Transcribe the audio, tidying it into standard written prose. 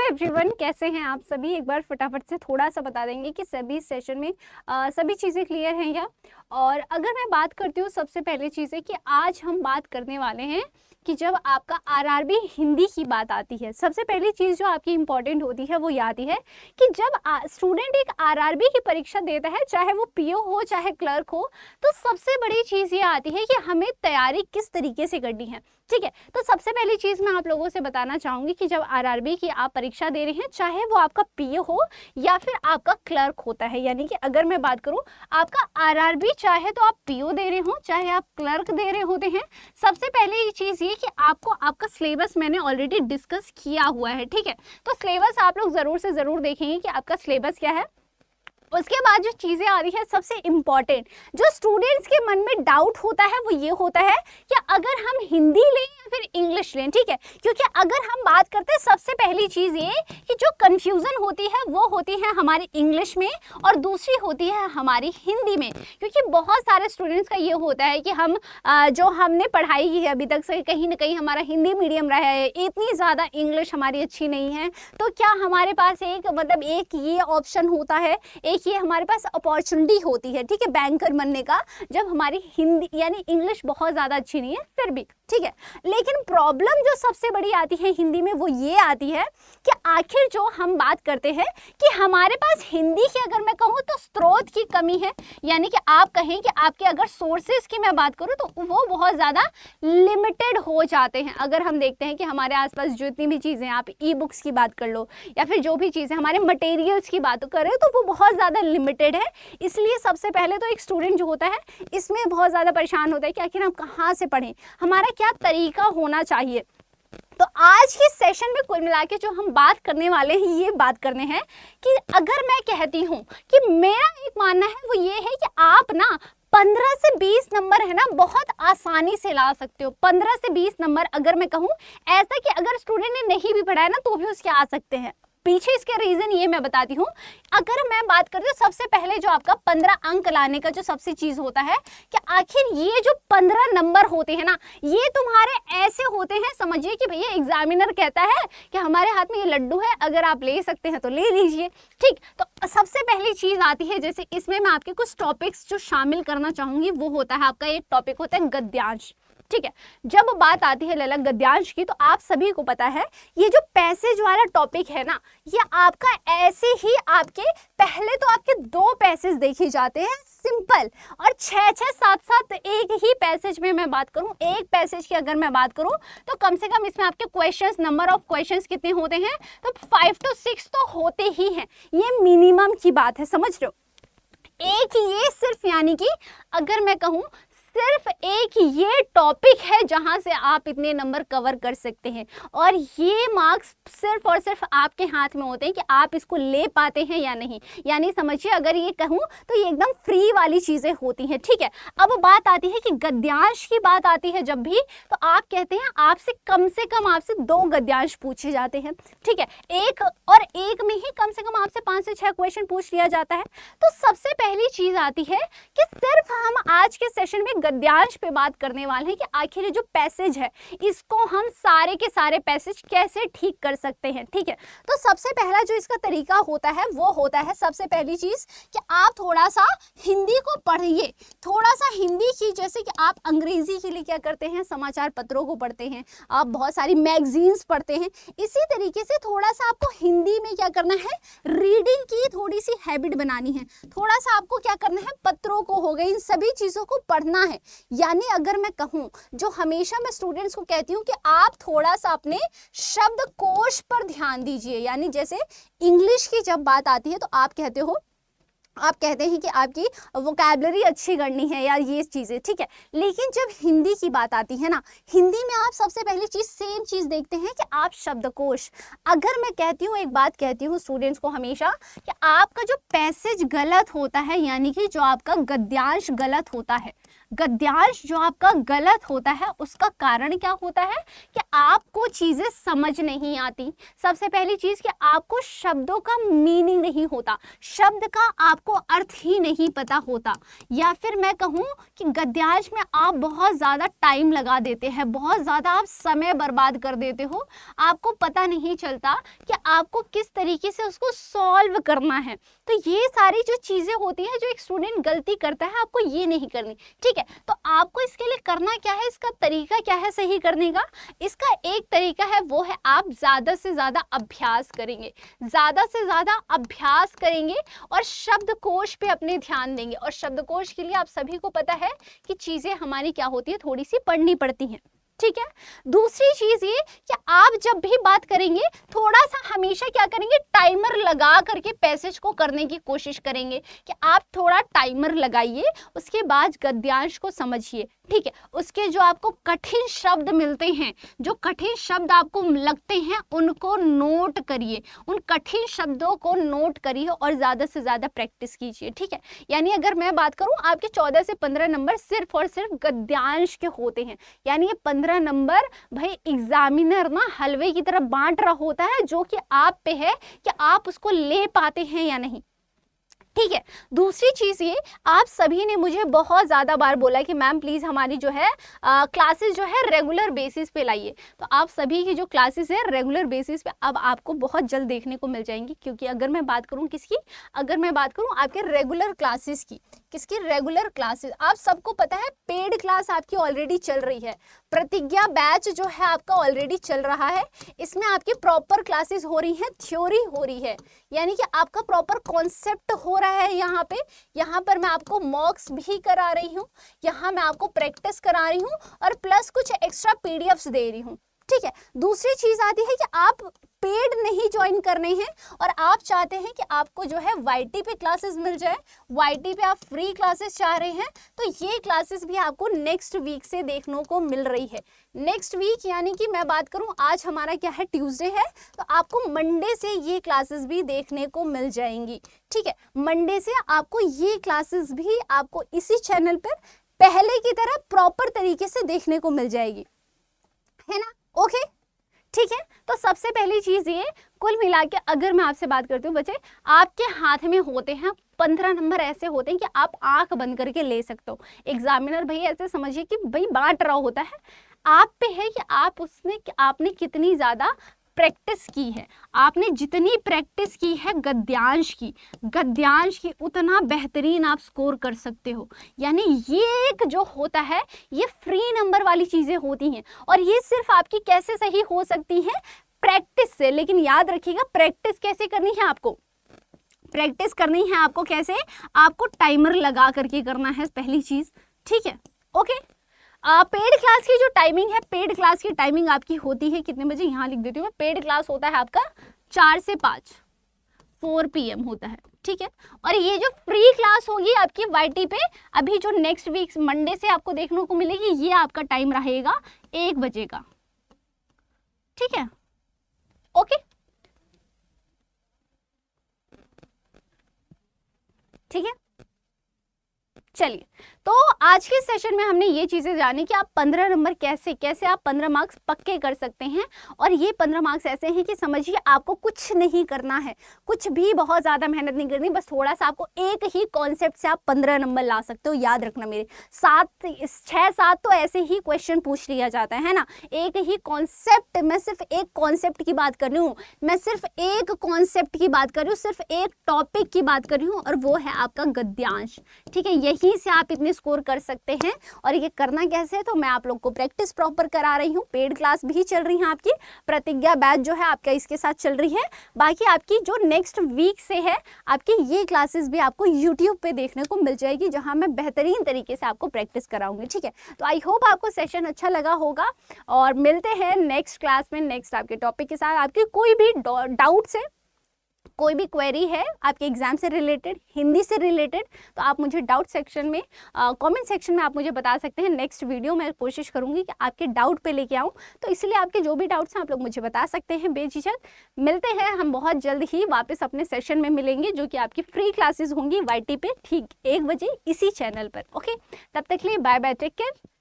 Everyone, कैसे हैं आप सभी। एक बार फटाफट से थोड़ा सा बता देंगे कि सभी सेशन में सभी चीज़ें क्लियर हैं क्या। और अगर मैं बात करती हूँ, सबसे पहली चीज़ है कि आज हम बात करने वाले हैं कि जब आपका आरआरबी हिंदी की बात आती है, सबसे पहली चीज़ जो आपकी इंपॉर्टेंट होती है वो ये आती है कि जब स्टूडेंट एक आरआरबी की परीक्षा देता है, चाहे वो पीओ हो चाहे क्लर्क हो, तो सबसे बड़ी चीज़ ये आती है कि हमें तैयारी किस तरीके से करनी है। ठीक है, तो सबसे पहली चीज़ मैं आप लोगों से बताना चाहूँगी कि जब आरआरबी की आप परीक्षा दे रहे हैं, चाहे वो आपका पीओ हो या फिर आपका क्लर्क होता है, यानी कि अगर मैं बात करूँ आपका आरआरबी, चाहे तो आप पीओ दे रहे हो चाहे आप क्लर्क दे रहे होते हैं, सबसे पहले ये चीज़ ये कि आपको आपका सिलेबस मैंने ऑलरेडी डिस्कस किया हुआ है। ठीक है, तो सिलेबस आप लोग ज़रूर से ज़रूर देखेंगे कि आपका सिलेबस क्या है। उसके बाद जो चीज़ें आ रही है, सबसे इम्पॉर्टेंट जो स्टूडेंट्स के मन में डाउट होता है वो ये होता है कि अगर हम हिंदी लें या फिर इंग्लिश लें। ठीक है, क्योंकि अगर हम बात करते हैं, सबसे पहली चीज़ ये कि जो कन्फ्यूज़न होती है वो होती है हमारी इंग्लिश में और दूसरी होती है हमारी हिंदी में। क्योंकि बहुत सारे स्टूडेंट्स का ये होता है कि हम जो हमने पढ़ाई की है अभी तक से, कहीं ना कहीं हमारा हिंदी मीडियम रहा है, इतनी ज़्यादा इंग्लिश हमारी अच्छी नहीं है, तो क्या हमारे पास एक ये ऑप्शन होता है, एक ये हमारे पास अपॉर्चुनिटी होती है, ठीक है, बैंकर बनने का, जब हमारी हिंदी यानी इंग्लिश बहुत ज़्यादा अच्छी नहीं है फिर भी। ठीक है, लेकिन प्रॉब्लम जो सबसे बड़ी आती है हिंदी में वो ये आती है कि आखिर जो हम बात करते हैं कि हमारे पास हिंदी की अगर मैं कहूँ तो स्रोत की कमी है, यानी कि आप कहें कि आपके अगर सोर्सेज की मैं बात करूँ तो वो बहुत ज़्यादा लिमिटेड हो जाते हैं। अगर हम देखते हैं कि हमारे आसपास जो इतनी भी चीज़ें, आप ई बुक्स की बात कर लो या फिर जो भी चीज़ें हमारे मटेरियल्स की बात करें, तो वो बहुत ज़्यादा लिमिटेड है। इसलिए सबसे पहले तो एक स्टूडेंट जो होता है इसमें बहुत ज़्यादा परेशान होता है कि आखिर हम कहाँ से पढ़ें, हमारा क्या तरीका होना चाहिए। तो आज के सेशन में कुल मिला के जो हम बात करने वाले हैं, ये बात करने हैं कि अगर मैं कहती हूँ कि मेरा एक मानना है वो ये है कि आप ना 15 से 20 नंबर है ना बहुत आसानी से ला सकते हो। 15 से 20 नंबर अगर मैं कहूँ, ऐसा कि अगर स्टूडेंट ने नहीं भी पढ़ा है ना तो भी उसके आ सकते हैं। पीछे इसके रीजन ये मैं बताती हूँ। अगर मैं बात करती हूँ, सबसे पहले जो आपका 15 अंक लाने का जो सबसे चीज होता है कि आखिर ये जो 15 नंबर होते हैं ना, ये तुम्हारे ऐसे होते हैं, समझिए कि भैया एग्जामिनर कहता है कि हमारे हाथ में ये लड्डू है, अगर आप ले सकते हैं तो ले लीजिए। ठीक, तो सबसे पहली चीज आती है, जैसे इसमें मैं आपके कुछ टॉपिक्स जो शामिल करना चाहूंगी, वो होता है आपका एक टॉपिक होता है गद्यांश। ठीक है, जब बात आती है ललक गद्यांश की, तो आप सभी को पता है ये जो पैसेज वाला टॉपिक है ना, ये आपका ऐसे ही आपके पहले तो आपके 2 पैसेज देखे जाते हैं सिंपल, और 6-6, 7-7 एक ही पैसेज में मैं बात करूं, एक पैसेज की अगर मैं बात करूं तो कम से कम इसमें आपके क्वेश्चंस, नंबर ऑफ क्वेश्चंस कितने होते हैं, तो 5 to 6 तो होते ही हैं। ये मिनिमम की बात है, समझ रहे हो। एक ये सिर्फ यानी कि अगर मैं कहूं सिर्फ एक ये टॉपिक है जहां से आप इतने नंबर कवर कर सकते हैं, और ये मार्क्स सिर्फ और सिर्फ आपके हाथ में होते हैं कि आप इसको ले पाते हैं या नहीं। यानी समझिए, अगर ये कहूं तो ये एकदम फ्री वाली चीजें होती हैं। ठीक है, अब बात आती है कि गद्यांश की बात आती है जब भी, तो आप कहते हैं आपसे कम से कम आपसे 2 गद्यांश पूछे जाते हैं। ठीक है, एक में ही कम से कम आपसे 5 से 6 क्वेश्चन पूछ लिया जाता है। तो सबसे पहली चीज आती है कि सिर्फ हम आज के सेशन में गद्यांश पे बात करने वाले हैं कि आखिर ये जो पैसेज है इसको हम सारे के सारे पैसेज कैसे ठीक कर सकते हैं। ठीक है, तो सबसे पहला जो इसका तरीका होता है वो होता है, सबसे पहली चीज कि आप थोड़ा सा हिंदी को पढ़िए, थोड़ा सा हिंदी की, जैसे कि आप अंग्रेजी के लिए क्या करते हैं, समाचार पत्रों को पढ़ते हैं, आप बहुत सारी मैगजीन्स पढ़ते हैं, इसी तरीके से थोड़ा सा आपको हिंदी में क्या करना है, रीडिंग की थोड़ी सी हैबिट बनानी है। थोड़ा सा आपको क्या करना है, पत्रों को हो गए, इन सभी चीजों को पढ़ना है। यानी अगर मैं कहूं, जो हमेशा मैं स्टूडेंट्स को कहती हूं कि आप थोड़ा सा अपने शब्दकोश पर ध्यान दीजिए। यानी जैसे इंग्लिश की जब बात आती है तो आप कहते हैं कि आपकी वोकैबुलरी अच्छी करनी है या ये चीज़ें, ठीक है, लेकिन जब हिंदी की बात आती है ना, हिंदी में आप सबसे पहली चीज़ सेम चीज़ देखते हैं कि आप शब्दकोश। अगर मैं कहती हूँ, एक बात कहती हूँ स्टूडेंट्स को हमेशा कि आपका जो पैसेज गलत होता है, यानी कि जो आपका गद्यांश गलत होता है, गद्यांश जो आपका गलत होता है उसका कारण क्या होता है कि आपको चीजें समझ नहीं आती। सबसे पहली चीज कि आपको शब्दों का मीनिंग नहीं होता, शब्द का आपको अर्थ ही नहीं पता होता, या फिर मैं कहूँ कि गद्यांश में आप बहुत ज्यादा टाइम लगा देते हैं, बहुत ज्यादा आप समय बर्बाद कर देते हो, आपको पता नहीं चलता कि आपको किस तरीके से उसको सॉल्व करना है। तो ये सारी जो चीजें होती हैं जो एक स्टूडेंट गलती करता है, आपको ये नहीं करनी, ठीक है। तो आपको इसके लिए करना क्या है, इसका तरीका क्या है सही करने का? इसका एक तरीका है, वो है आप ज्यादा से ज्यादा अभ्यास करेंगे, ज्यादा से ज्यादा अभ्यास करेंगे और शब्दकोश पे अपने ध्यान देंगे। और शब्दकोश के लिए आप सभी को पता है कि चीजें हमारी क्या होती है, थोड़ी सी पढ़नी पड़ती हैं, ठीक है। दूसरी चीज ये कि आप जब भी बात करेंगे थोड़ा सा हमेशा क्या करेंगे, टाइमर लगा करके पैसेज को करने की कोशिश करेंगे कि आप थोड़ा टाइमर लगाइए, उसके बाद गद्यांश को समझिए, ठीक है। उसके जो आपको कठिन शब्द मिलते हैं, जो कठिन शब्द आपको लगते हैं, उनको नोट करिए, उन कठिन शब्दों को नोट करिए और ज्यादा से ज्यादा प्रैक्टिस कीजिए, ठीक है। यानी अगर मैं बात करूं, आपके 14 से 15 नंबर सिर्फ और सिर्फ गद्यांश के होते हैं। यानी ये 15 नंबर भाई एग्जामिनर ना हलवे की तरह बांट रहा होता है, जो कि आप पे है कि आप उसको ले पाते हैं या नहीं, ठीक है। दूसरी चीज ये, आप सभी ने मुझे बहुत ज्यादा बार बोला कि मैम प्लीज हमारी जो है क्लासेस जो है रेगुलर बेसिस पे लाइए। तो आप सभी की जो क्लासेस है रेगुलर बेसिस पे अब आपको बहुत जल्द देखने को मिल जाएंगी, क्योंकि अगर मैं बात करूं किसकी, अगर मैं बात करूं आपके रेगुलर क्लासेस की, किसकी रेगुलर क्लासेस, आप सबको पता है पेड क्लास आपकी ऑलरेडी चल रही है, प्रतिज्ञा बैच जो है आपका ऑलरेडी चल रहा है। इसमें आपकी प्रॉपर क्लासेस हो रही है, थ्योरी हो रही है, यानी कि आपका प्रॉपर कॉन्सेप्ट हो रहा है। यहाँ पर मैं आपको मॉक्स भी करा रही हूँ, यहाँ मैं आपको प्रैक्टिस करा रही हूँ और प्लस कुछ एक्स्ट्रा पीडीएफ्स दे रही हूँ, ठीक है। दूसरी चीज आती है कि आप पेड नहीं ज्वाइन करने हैं और आप चाहते हैं कि आपको जो है वाईटी पे क्लासेस मिल जाए, वाईटी पे आप फ्री क्लासेस चाह रहे हैं, तो ये क्लासेस भी आपको नेक्स्ट वीक से देखने को मिल रही है। नेक्स्ट वीक यानी कि मैं बात करूं, आज हमारा क्या है, ट्यूसडे है, तो आपको मंडे से ये क्लासेस भी देखने को मिल जाएंगी, ठीक है। मंडे से आपको ये क्लासेस भी आपको इसी चैनल पर पहले की तरह प्रॉपर तरीके से देखने को मिल जाएगी, है ना, ओके, ठीक है। तो सबसे पहली चीज ये, कुल मिला के अगर मैं आपसे बात करती हूँ बच्चे, आपके हाथ में होते हैं 15 नंबर ऐसे होते हैं कि आप आंख बंद करके ले सकते हो। एग्जामिनर भाई ऐसे समझिए कि भाई बांट रहा होता है, आप पे है कि आप उसमें आपने कितनी ज्यादा प्रैक्टिस की है। आपने जितनी प्रैक्टिस की है गद्यांश की उतना बेहतरीन आप स्कोर कर सकते हो। यानी ये एक जो होता है ये फ्री नंबर वाली चीजें होती हैं और ये सिर्फ आपकी कैसे सही हो सकती हैं, प्रैक्टिस से। लेकिन याद रखिएगा प्रैक्टिस कैसे करनी है आपको, प्रैक्टिस करनी है आपको कैसे, आपको टाइमर लगा करके करना है पहली चीज, ठीक है, ओके। पेड क्लास की जो टाइमिंग है, पेड क्लास की टाइमिंग आपकी होती है कितने बजे, यहाँ लिख देती हूँ मैं, पेड क्लास होता है आपका 4 से 5 4 PM होता है, ठीक है। और ये जो फ्री क्लास होगी आपकी वाईटी पे, अभी जो नेक्स्ट वीक मंडे से आपको देखने को मिलेगी, ये आपका टाइम रहेगा 1 बजे का, ठीक है, ओके, ठीक है। चलिए, तो आज के सेशन में हमने ये चीजें जानी कि आप 15 नंबर कैसे आप 15 मार्क्स पक्के कर सकते हैं। और ये 15 मार्क्स ऐसे हैं कि समझिए आपको कुछ नहीं करना है, कुछ भी बहुत ज्यादा मेहनत नहीं करनी, बस थोड़ा सा आपको एक ही कॉन्सेप्ट से आप 15 नंबर ला सकते हो। याद रखना मेरे 6-7 तो ऐसे ही क्वेश्चन पूछ लिया जाता है ना, एक ही कॉन्सेप्ट, मैं सिर्फ एक कॉन्सेप्ट की बात कर रही हूँ, मैं सिर्फ एक कॉन्सेप्ट की बात कर रही हूँ, सिर्फ एक टॉपिक की बात कर रही हूँ, और वो है आपका गद्यांश, ठीक है। यही से आप इतने स्कोर कर सकते हैं। और ये करना कैसे है, तो मैं आप लोग को प्रैक्टिस प्रॉपर करा रही हूँ, पेड क्लास भी चल रही है आपकी, प्रतिज्ञा बैच जो है आपका इसके साथ चल रही है। बाकी आपकी जो नेक्स्ट वीक से है आपकी ये क्लासेस भी आपको यूट्यूब पे देखने को मिल जाएगी, जहां मैं बेहतरीन तरीके से आपको प्रैक्टिस कराऊंगी, ठीक है। तो आई होप आपको सेशन अच्छा लगा होगा और मिलते हैं नेक्स्ट क्लास में नेक्स्ट आपके टॉपिक के साथ। आपकी कोई भी डाउट्स है कोई भी क्वेरी है आपके एग्जाम से रिलेटेड, हिंदी से रिलेटेड, तो आप मुझे डाउट सेक्शन में, कमेंट सेक्शन में आप मुझे बता सकते हैं। नेक्स्ट वीडियो मैं कोशिश करूंगी कि आपके डाउट पे लेके आऊँ, तो इसलिए आपके जो भी डाउट्स हैं आप लोग मुझे बता सकते हैं बेझिझक। मिलते हैं हम बहुत जल्द ही वापस अपने सेशन में मिलेंगे, जो कि आपकी फ्री क्लासेस होंगी YT पे ठीक 1 बजे इसी चैनल पर। ओके, तब तक के लिए बाय बाय, टेक केयर।